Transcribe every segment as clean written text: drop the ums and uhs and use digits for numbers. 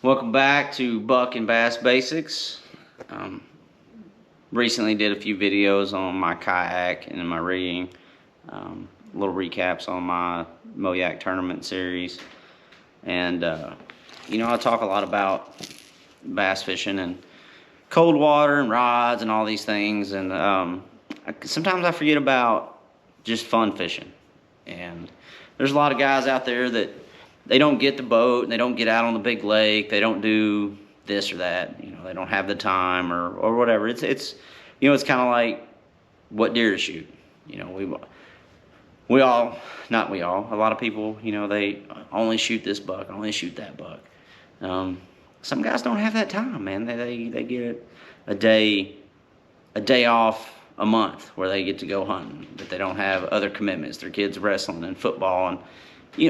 Welcome back to Buck and Bass Basics. Recently did a few videos on my kayak and my rigging. Little recaps on my Moyak tournament series. And, I talk a lot about bass fishing and cold water and rods and all these things. And sometimes I forget about just fun fishing. And there's a lot of guys out there that they don't get the boat and they don't get out on the big lake. They don't do this or that. They don't have the time or whatever. It's kind of like what deer to shoot. We all, not we all, a lot of people, they only shoot this buck, only shoot that buck. Some guys don't have that time, man. They get a day off a month where they get to go hunting, but they don't have other commitments. Their kids wrestling and football and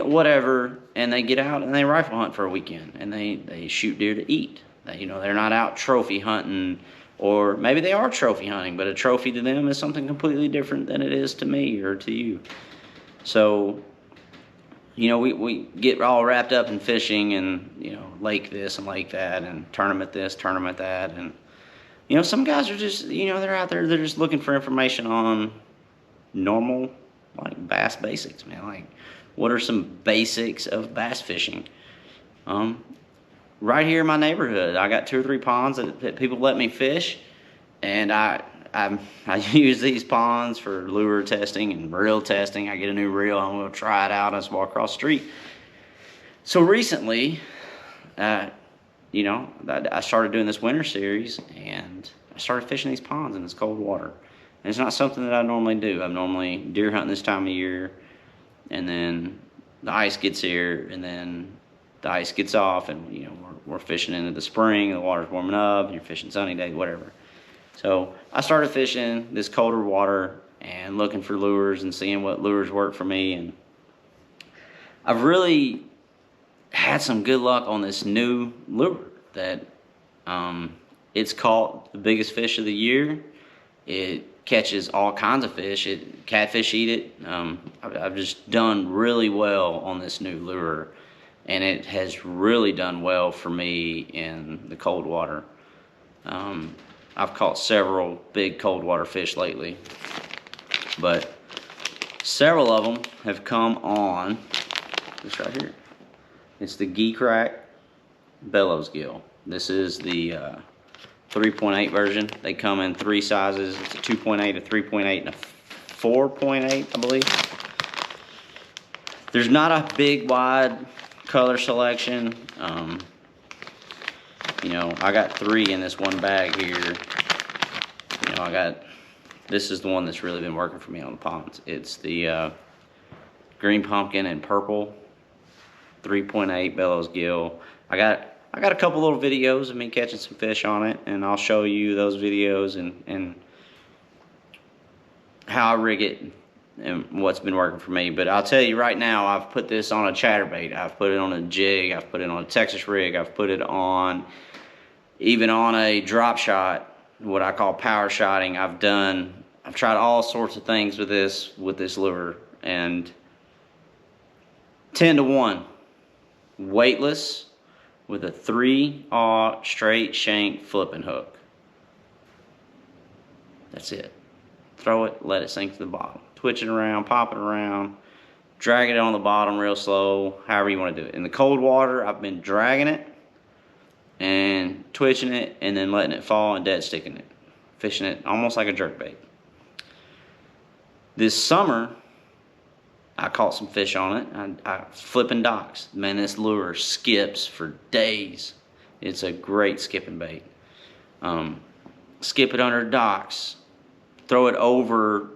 whatever, and they get out and they rifle hunt for a weekend and they shoot deer to eat. They're not out trophy hunting, or maybe they are trophy hunting, but a trophy to them is something completely different than it is to me or to you. So we get all wrapped up in fishing and lake this and lake that and tournament this, tournament that, and some guys are just they're out there, they're just looking for information on normal like bass basics, man. Like, what are some basics of bass fishing? Right here in my neighborhood, I got 2 or 3 ponds that people let me fish, and I use these ponds for lure testing and reel testing. I get a new reel, I'm gonna try it out. I just walk across the street. So recently, I started doing this winter series, and I started fishing these ponds in this cold water. And it's not something that I normally do. I'm normally deer hunting this time of year, and then the ice gets here, and then the ice gets off, and we're fishing into the spring, the water's warming up, and you're fishing sunny days, whatever. So I started fishing this colder water and looking for lures and seeing what lures work for me, and I've really had some good luck on this new lure that it's caught the biggest fish of the year. It catches all kinds of fish. Catfish eat it. I've just done really well on this new lure, and it has really done well for me in the cold water. I've caught several big cold water fish lately, but several of them have come on this right here. It's the Geecrack Bellows Gill. This is the 3.8 version. They come in 3 sizes. It's a 2.8, a 3.8, and a 4.8, I believe. There's not a big, wide color selection. I got 3 in this one bag here. This is the one that's really been working for me on the ponds. It's the green pumpkin and purple 3.8 Bellows Gill. I got a couple little videos of me catching some fish on it, and I'll show you those videos and how I rig it and what's been working for me. But I'll tell you right now, I've put this on a chatterbait, I've put it on a jig, I've put it on a Texas rig, I've put it on even on a drop shot, what I call power shotting. I've tried all sorts of things with this lure, and 10 to 1 weightless with a 3/0 straight shank flipping hook. That's it. Throw it, let it sink to the bottom. Twitch it around, pop it around, drag it on the bottom real slow, however you want to do it. In the cold water, I've been dragging it and twitching it and then letting it fall and dead sticking it. Fishing it almost like a jerkbait. This summer, I caught some fish on it. I flipping docks. Man, this lure skips for days. It's a great skipping bait. Skip it under docks. Throw it over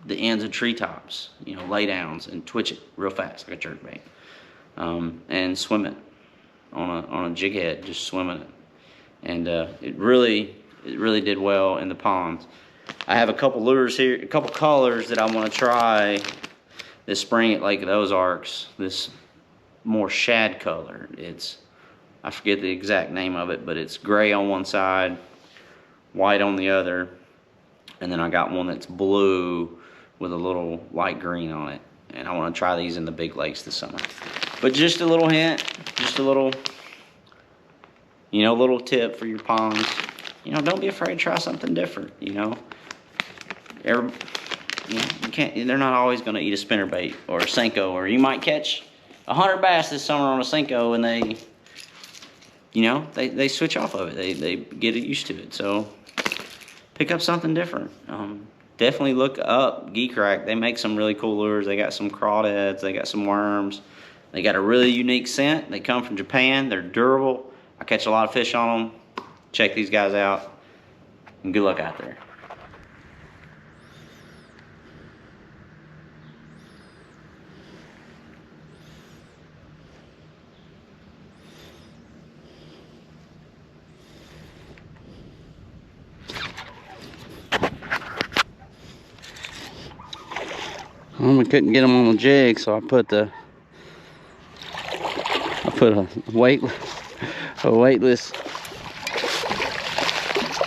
the ends of treetops, lay downs, and twitch it real fast like a jerkbait. And swim it on a jig head, just swimming it. And it really did well in the ponds. I have a couple lures here, a couple colors that I want to try this spring at Lake of the Ozarks. This more shad color. I forget the exact name of it, but it's gray on one side, white on the other, and then I got one that's blue with a little light green on it. And I want to try these in the big lakes this summer. But just a little hint, just a little You know, little tip for your ponds. You know, don't be afraid to try something different. You know, you can't. They're not always going to eat a spinnerbait or a Senko, or you might catch 100 bass this summer on a Senko, and they switch off of it. They get used to it. So pick up something different. Definitely look up Geecrack. They make some really cool lures. They got some crawdads. They got some worms. They got a really unique scent. They come from Japan. They're durable. I catch a lot of fish on them. Check these guys out. And good luck out there. Well, we couldn't get them on the jig, so I put a weightless.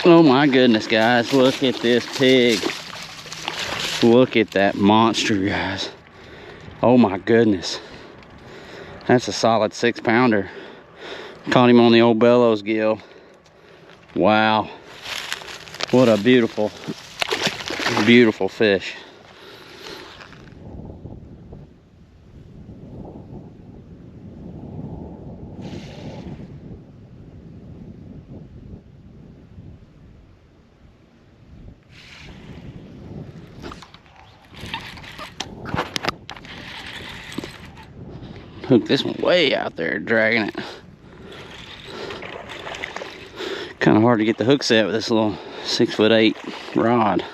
Oh my goodness, guys, look at this pig. Look at that monster, guys. Oh my goodness. That's a solid 6-pounder. Caught him on the old Bellows Gill. Wow. What a beautiful, beautiful fish. Hook this one way out there, dragging it. Kind of hard to get the hook set with this little 6'8" rod.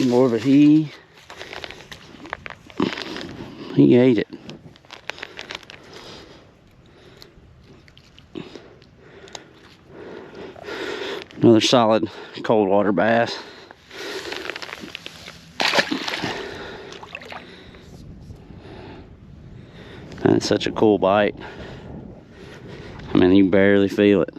Boy, but he ate it. Another solid cold water bass. That's such a cool bite. I mean, you barely feel it.